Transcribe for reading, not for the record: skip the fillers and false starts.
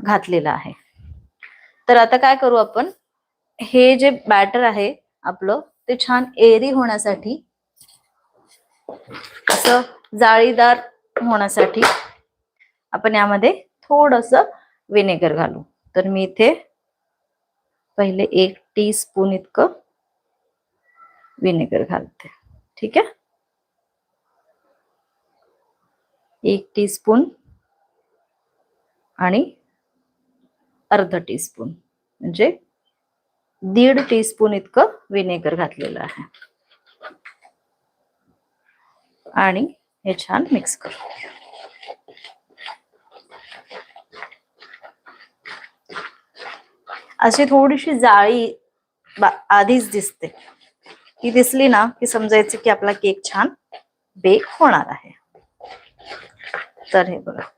घातलेला आहे. तर आता काय करू आपण, हे जे बॅटर आहे आपलं ते छान एरी होण्यासाठी, असं जाळीदार होण्यासाठी आपण यामध्ये थोडंसं विनेगर घालू. तर मी इथे पहिले 1 टीस्पून इतकं विनेगर घालते. ठीक आहे, 1 टीस्पून आणि अर्धा टीस्पून म्हणजे 1.5 टीस्पून इतकं विनेगर घातलेलं आहे. आणि हे छान मिक्स करू. अशी थोडीशी जाळी आधीच दिसते, ती दिसली ना की समजायचं की आपला केक छान बेक होणार आहे. तर हे बघा,